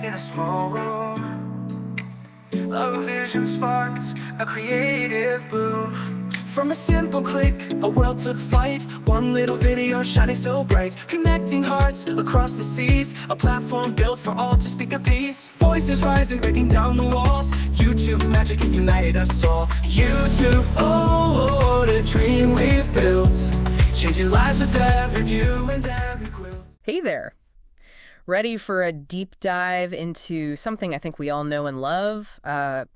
in a small room. A vision sparks a creative boom. From a simple click, a world took flight. One little video shining so bright, connecting hearts across the seas. A platform built for all to speak a piece. Voices rising, breaking down the walls. YouTube's magic it united us all. YouTube, oh, what a dream we've built, changing lives with every view and every quilt. Hey there. Ready for a deep dive into something I think we all know and love,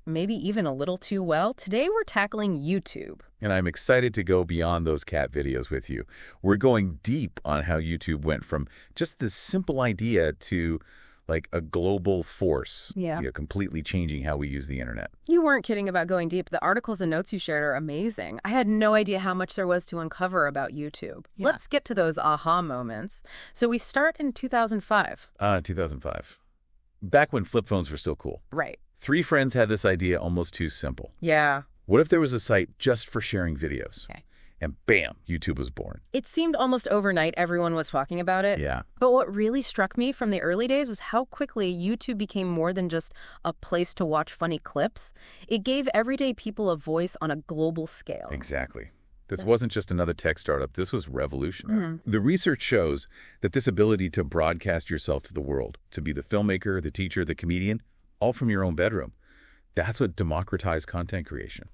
maybe even a little too well? Today we're tackling YouTube. And I'm excited to go beyond those cat videos with you. We're going deep on how YouTube went from just this simple idea to like a global force, completely changing how we use the internet. You weren't kidding about going deep. The articles and notes you shared are amazing. I had no idea how much there was to uncover about YouTube. Yeah. Let's get to those aha moments. So we start in 2005. 2005. Back when flip phones were still cool. Right. 3 friends had this idea almost too simple. Yeah. What if there was a site just for sharing videos? Okay. And bam, YouTube was born. It seemed almost overnight everyone was talking about it. Yeah. But what really struck me from the early days was how quickly YouTube became more than just a place to watch funny clips. It gave everyday people a voice on a global scale. Exactly. This wasn't just another tech startup. This was revolutionary. The research shows that this ability to broadcast yourself to the world, to be the filmmaker, the teacher, the comedian, all from your own bedroom, that's what democratized content creation.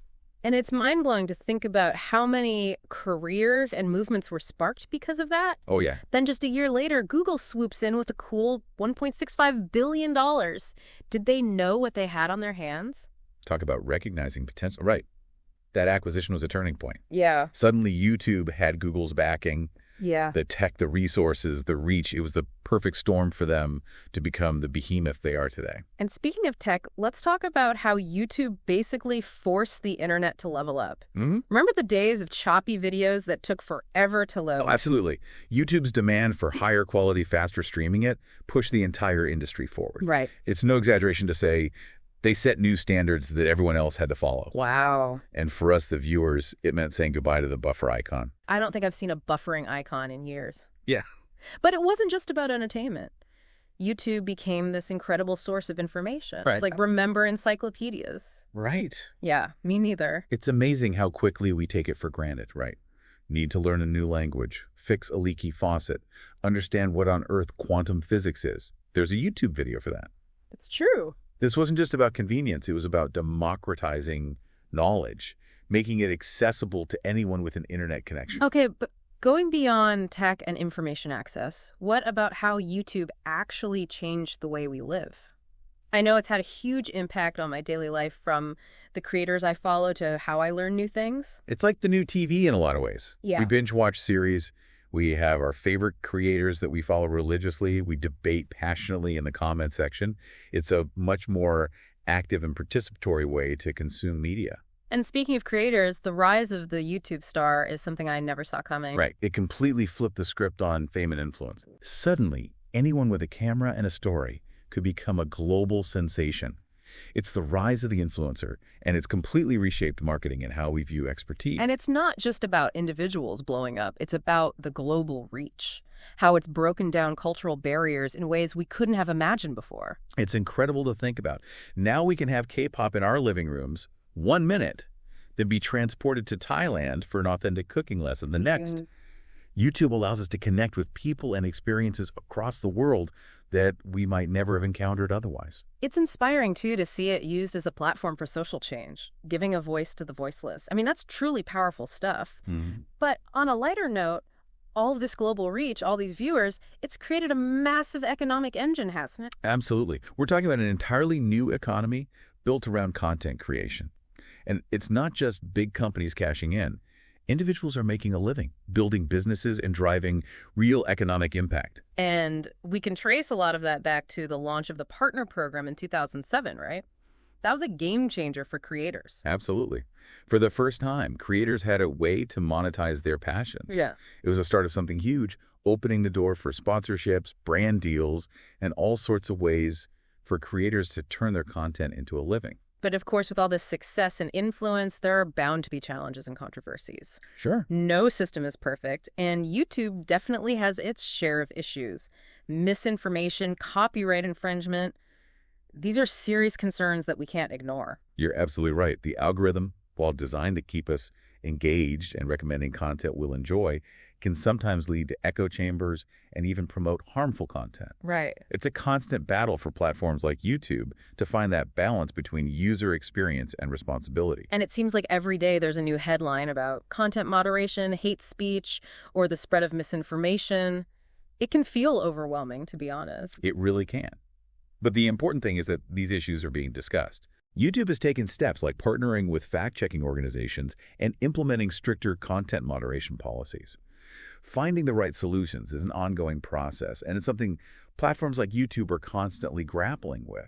And it's mind-blowing to think about how many careers and movements were sparked because of that. Oh, yeah. Then just a year later, Google swoops in with a cool $1.65 billion. Did they know what they had on their hands? Talk about recognizing potential. Right. That acquisition was a turning point. Yeah. Suddenly, YouTube had Google's backing. Yeah. The tech, the resources, the reach. It was the perfect storm for them to become the behemoth they are today. And speaking of tech, let's talk about how YouTube basically forced the internet to level up. Remember the days of choppy videos that took forever to load? Oh, absolutely. YouTube's demand for higher quality, faster streaming it pushed the entire industry forward. Right. It's no exaggeration to say they set new standards that everyone else had to follow. Wow. And for us, the viewers, it meant saying goodbye to the buffer icon. I don't think I've seen a buffering icon in years. Yeah. But it wasn't just about entertainment. YouTube became this incredible source of information. Right. Like, remember encyclopedias? Right. Yeah, me neither. It's amazing how quickly we take it for granted, right? Need to learn a new language, fix a leaky faucet, understand what on earth quantum physics is. There's a YouTube video for that. It's true. This wasn't just about convenience. It was about democratizing knowledge, making it accessible to anyone with an internet connection. Okay, but going beyond tech and information access, what about how YouTube actually changed the way we live? I know it's had a huge impact on my daily life, from the creators I follow to how I learn new things. It's like the new TV in a lot of ways. Yeah. We binge watch series. We have our favorite creators that we follow religiously. We debate passionately in the comment section. It's a much more active and participatory way to consume media. And speaking of creators, the rise of the YouTube star is something I never saw coming. Right. It completely flipped the script on fame and influence. Suddenly, anyone with a camera and a story could become a global sensation. It's the rise of the influencer, and it's completely reshaped marketing and how we view expertise. And it's not just about individuals blowing up. It's about the global reach, how it's broken down cultural barriers in ways we couldn't have imagined before. It's incredible to think about. Now we can have K-pop in our living rooms 1 minute, then be transported to Thailand for an authentic cooking lesson the next. YouTube allows us to connect with people and experiences across the world that we might never have encountered otherwise. It's inspiring, too, to see it used as a platform for social change, giving a voice to the voiceless. I mean, that's truly powerful stuff. But on a lighter note, all of this global reach, all these viewers, it's created a massive economic engine, hasn't it? Absolutely. We're talking about an entirely new economy built around content creation. And it's not just big companies cashing in. Individuals are making a living, building businesses and driving real economic impact. And we can trace a lot of that back to the launch of the Partner Program in 2007, right? That was a game changer for creators. Absolutely. For the first time, creators had a way to monetize their passions. Yeah. It was a start of something huge, opening the door for sponsorships, brand deals, and all sorts of ways for creators to turn their content into a living. But of course, with all this success and influence, there are bound to be challenges and controversies. Sure. No system is perfect, and YouTube definitely has its share of issues. Misinformation, copyright infringement. These are serious concerns that we can't ignore. You're absolutely right. The algorithm, while designed to keep us engaged and recommending content we'll enjoy, can sometimes lead to echo chambers and even promote harmful content. Right. It's a constant battle for platforms like YouTube to find that balance between user experience and responsibility. And it seems like every day there's a new headline about content moderation, hate speech, or the spread of misinformation. It can feel overwhelming, to be honest. It really can. But the important thing is that these issues are being discussed. YouTube has taken steps like partnering with fact-checking organizations and implementing stricter content moderation policies. Finding the right solutions is an ongoing process, and it's something platforms like YouTube are constantly grappling with.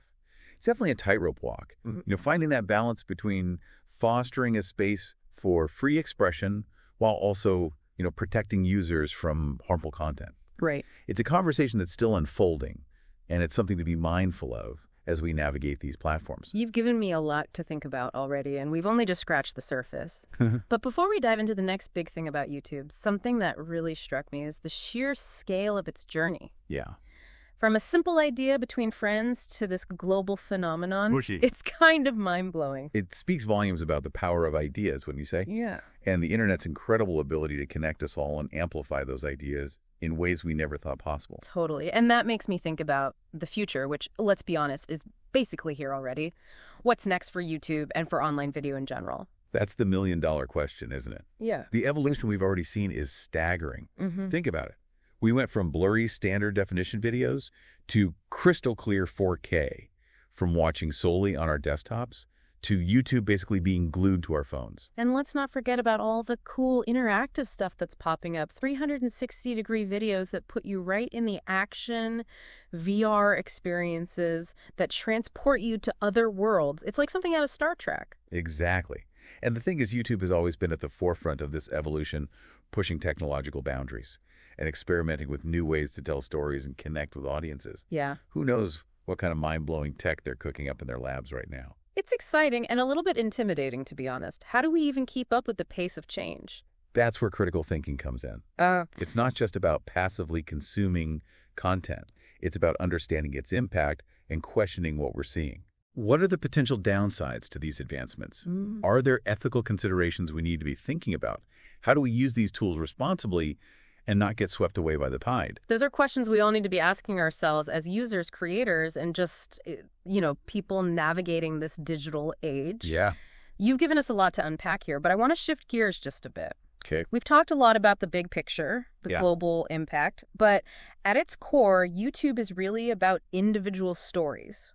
It's definitely a tightrope walk. Finding that balance between fostering a space for free expression while also, protecting users from harmful content. Right. It's a conversation that's still unfolding, and it's something to be mindful of as we navigate these platforms. You've given me a lot to think about already, and we've only just scratched the surface. But before we dive into the next big thing about YouTube, something that really struck me is the sheer scale of its journey. Yeah. From a simple idea between friends to this global phenomenon, it's kind of mind-blowing. It speaks volumes about the power of ideas, wouldn't you say? Yeah. And the internet's incredible ability to connect us all and amplify those ideas in ways we never thought possible. Totally. And that makes me think about the future, which, let's be honest, is basically here already. What's next for YouTube and for online video in general? That's the million-dollar question, isn't it? Yeah. The evolution we've already seen is staggering. Think about it. We went from blurry standard definition videos to crystal clear 4K, from watching solely on our desktops to YouTube basically being glued to our phones. And let's not forget about all the cool interactive stuff that's popping up. 360-degree videos that put you right in the action, VR experiences that transport you to other worlds. It's like something out of Star Trek. Exactly. And the thing is, YouTube has always been at the forefront of this evolution, pushing technological boundaries and experimenting with new ways to tell stories and connect with audiences. Yeah. Who knows what kind of mind-blowing tech they're cooking up in their labs right now. It's exciting and a little bit intimidating, to be honest. How do we even keep up with the pace of change? That's where critical thinking comes in. It's not just about passively consuming content. It's about understanding its impact and questioning what we're seeing. What are the potential downsides to these advancements? Are there ethical considerations we need to be thinking about? How do we use these tools responsibly and not get swept away by the tide? Those are questions we all need to be asking ourselves as users, creators, and just, people navigating this digital age. Yeah. You've given us a lot to unpack here, but I want to shift gears just a bit. Okay. We've talked a lot about the big picture, the global impact, but at its core, YouTube is really about individual stories,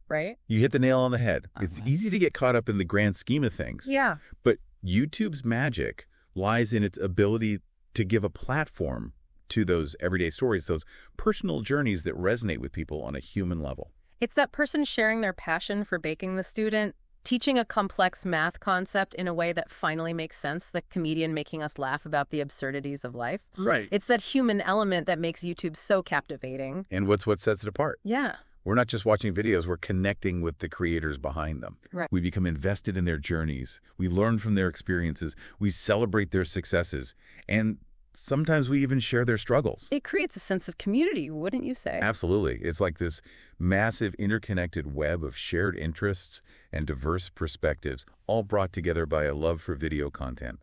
right? You hit the nail on the head. It's easy to get caught up in the grand scheme of things. Yeah. But YouTube's magic lies in its ability to give a platform to those everyday stories, those personal journeys that resonate with people on a human level. It's that person sharing their passion for baking the student, teaching a complex math concept in a way that finally makes sense, the comedian making us laugh about the absurdities of life. Right. It's that human element that makes YouTube so captivating. And what sets it apart? Yeah. We're not just watching videos, we're connecting with the creators behind them. Right. We become invested in their journeys. We learn from their experiences. We celebrate their successes. And sometimes we even share their struggles. It creates a sense of community, wouldn't you say? Absolutely. It's like this massive interconnected web of shared interests and diverse perspectives, all brought together by a love for video content.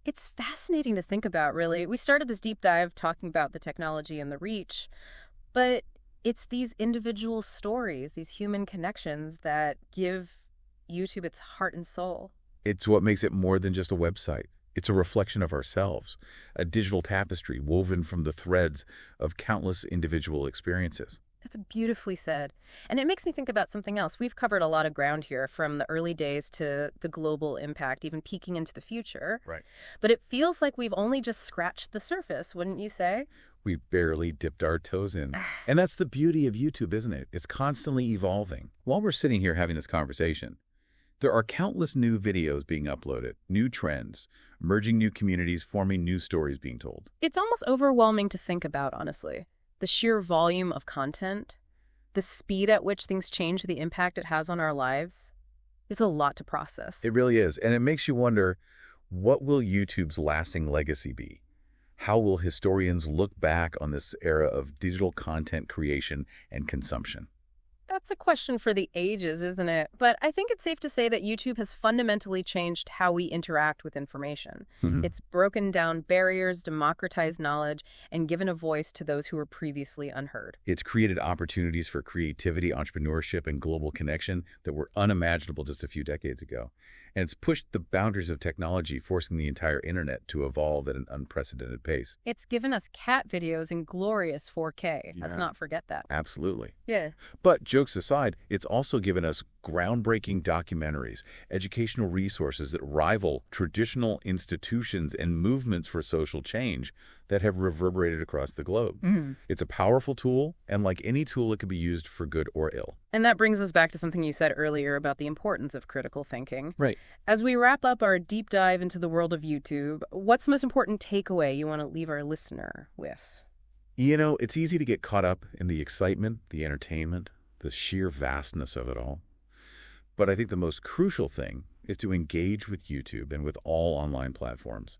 It's fascinating to think about, really. We started this deep dive talking about the technology and the reach, but it's these individual stories, these human connections that give YouTube its heart and soul. It's what makes it more than just a website. It's a reflection of ourselves, a digital tapestry woven from the threads of countless individual experiences. That's beautifully said. And it makes me think about something else. We've covered a lot of ground here, from the early days to the global impact, even peeking into the future. Right. But it feels like we've only just scratched the surface, wouldn't you say? We've barely dipped our toes in. And that's the beauty of YouTube, isn't it? It's constantly evolving. While we're sitting here having this conversation, there are countless new videos being uploaded, new trends, emerging new communities, forming new stories being told. It's almost overwhelming to think about, honestly. The sheer volume of content, the speed at which things change, the impact it has on our lives, is a lot to process. It really is. And it makes you wonder, what will YouTube's lasting legacy be? How will historians look back on this era of digital content creation and consumption? That's a question for the ages, isn't it? But I think it's safe to say that YouTube has fundamentally changed how we interact with information. It's broken down barriers, democratized knowledge, and given a voice to those who were previously unheard. It's created opportunities for creativity, entrepreneurship, and global connection that were unimaginable just a few decades ago. And it's pushed the boundaries of technology, forcing the entire internet to evolve at an unprecedented pace. It's given us cat videos in glorious 4K. Let's Yeah. not forget that. Absolutely. Yeah. But jokes aside, it's also given us groundbreaking documentaries, educational resources that rival traditional institutions and movements for social change that have reverberated across the globe. It's a powerful tool, and like any tool, it can be used for good or ill. And that brings us back to something you said earlier about the importance of critical thinking. Right. As we wrap up our deep dive into the world of YouTube, what's the most important takeaway you want to leave our listener with? You know, it's easy to get caught up in the excitement, the entertainment, the sheer vastness of it all. But I think the most crucial thing is to engage with YouTube and with all online platforms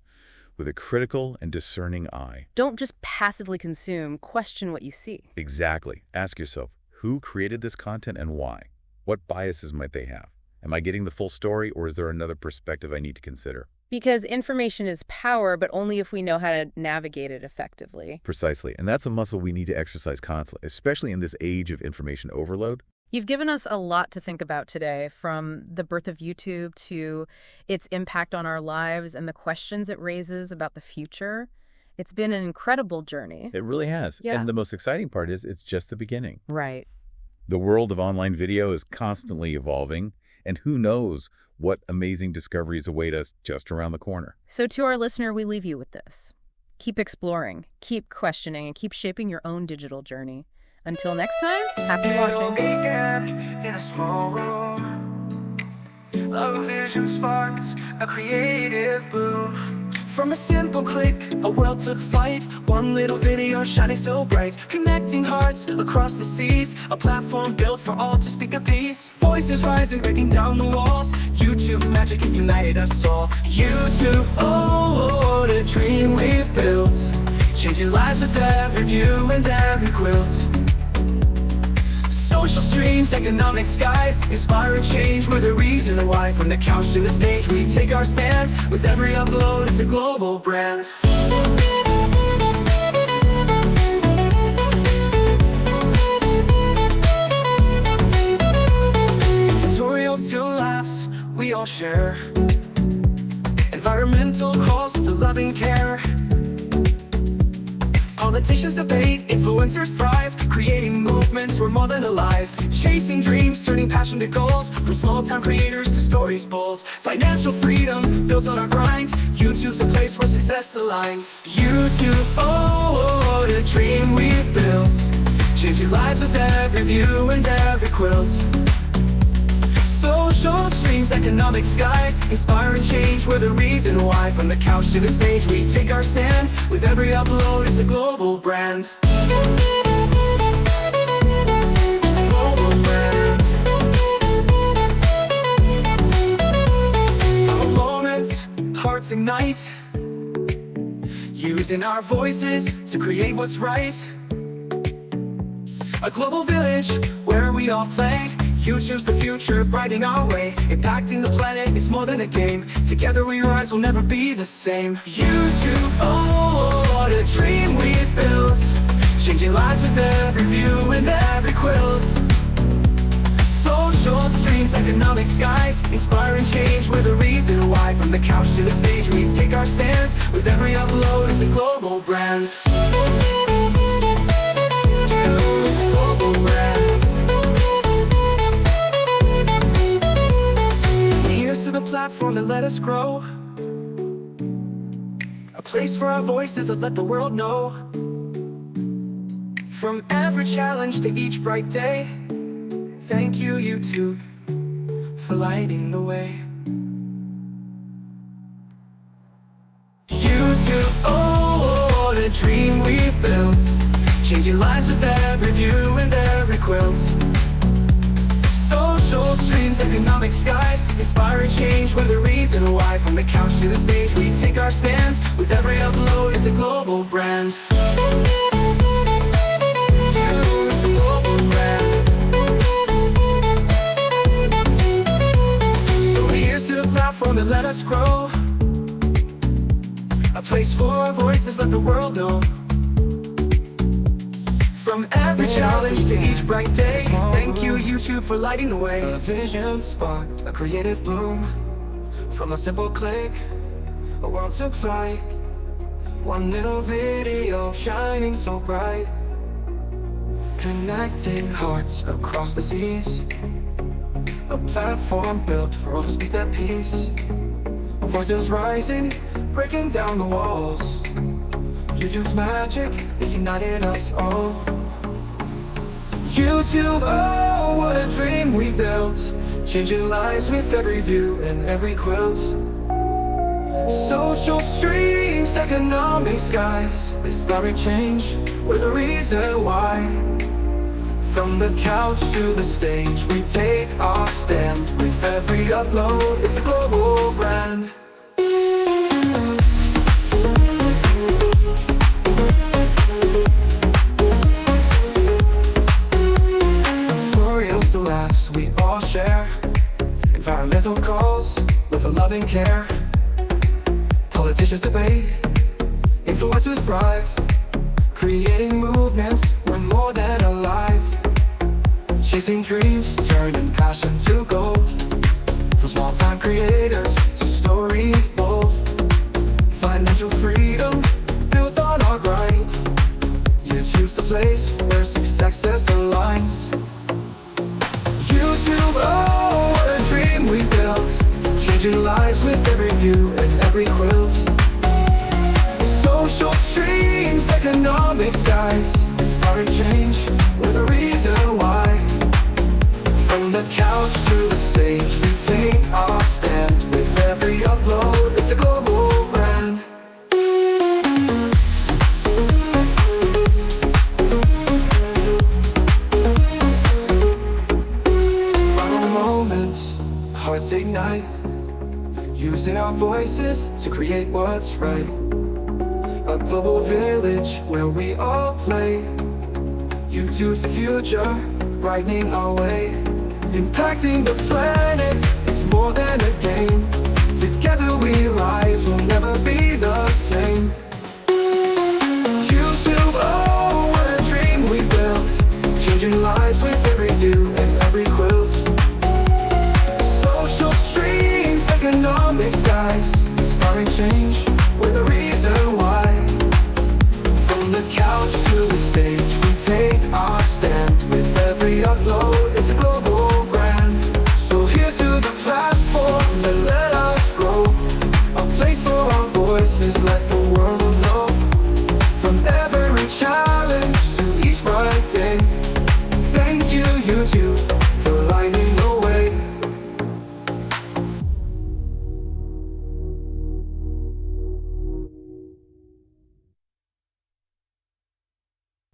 with a critical and discerning eye. Don't just passively consume, question what you see. Exactly. Ask yourself, who created this content and why? What biases might they have? Am I getting the full story, or is there another perspective I need to consider? Because information is power, but only if we know how to navigate it effectively. Precisely. And that's a muscle we need to exercise constantly, especially in this age of information overload. You've given us a lot to think about today, from the birth of YouTube to its impact on our lives and the questions it raises about the future. It's been an incredible journey. It really has. Yeah. And the most exciting part is it's just the beginning. Right. The world of online video is constantly evolving, and who knows what amazing discoveries await us just around the corner. So to our listener, we leave you with this. Keep exploring, keep questioning, and keep shaping your own digital journey. Until next time, happy It all watching. began in a small room. A vision sparks a creative boom. From a simple click, a world took flight. One little video shining so bright, connecting hearts across the seas. A platform built for all to speak a piece. Voices rising, breaking down the walls. YouTube's magic it united us all. YouTube, oh, what a dream we've built. Changing lives with every view and every quilt. Social streams, economic skies, inspiring change, we're the reason why. From the couch to the stage, we take our stand. With every upload, it's a global brand. Tutorials to laughs, we all share. Environmental calls with a loving care. Politicians debate, influencers thrive, creating movements, we're more than alive. Chasing dreams, turning passion to goals, from small-time creators to stories bold. Financial freedom builds on our grind. YouTube's the place where success aligns. YouTube, oh, what a dream we've built. Changing lives with every view and every quilt. Social streams, economic skies, inspiring change, we're the reason why. From the couch to the stage, we take our stand. With every upload, it's a global brand. It's a global brand. For a moment, hearts ignite, using our voices to create what's right. A global village where we all play. YouTube's the future, brightening our way. Impacting the planet, it's more than a game. Together we rise, we'll never be the same. YouTube, oh, what a dream we've built. Changing lives with every view and every quilt. Social streams, economic skies, inspiring change, we're the reason why. From the couch to the stage, we take our stand. With every upload, it's a global brand. It's a global brand. To the platform that let us grow, a place for our voices that let the world know. From every challenge to each bright day, thank you, YouTube, for lighting the way. YouTube, oh, what a dream we've built. Changing lives with every view and every quilt. Social streams, economic skies, inspiring change, we're the reason why. From the couch to the stage, we take our stand. With every upload, it's a global brand. It's a global brand. let us grow. A place for our voices, let the world know. From every challenge to each bright day, thank you YouTube for lighting the way. A vision sparked, a creative bloom. From a simple click, a world took flight. One little video shining so bright, connecting hearts across the seas. A platform built for all to speak their peace. Voices rising, breaking down the walls. YouTube's magic, it united us all. YouTube, oh, what a dream we've built, changing lives with every view and every quilt. Social streams, economic skies, inspiring change, we're the reason why. From the couch to the stage, we take our stand. With every upload, it's a global brand. From tutorials to laughs, we all share. Environmental calls with a loving care. Politicians debate, influencers thrive. Creating movements, we're more than alive. Chasing dreams, turning passion to gold. From small-time creators to stories bold. Financial freedom, built on our grind. YouTube's the place where success aligns. YouTube, oh, what a dream we built, changing lives with every view and every quilt. Social streams, economic skies, inspiring change, we're the reason why. From the couch to the stage, we take our stand. With every upload, it's a global brand. From moments, hearts ignite, using our voices to create what's right. A global village where we all play. YouTube's the future, brightening our way. Impacting the planet, it's more than a game. Together we rise, we'll never be the same. YouTube, oh, what a dream we built, changing lives with every view and every quilt. Social streams, economic skies, inspiring change, we're the reason why. From the couch to the stage, we take our stand. With every upload,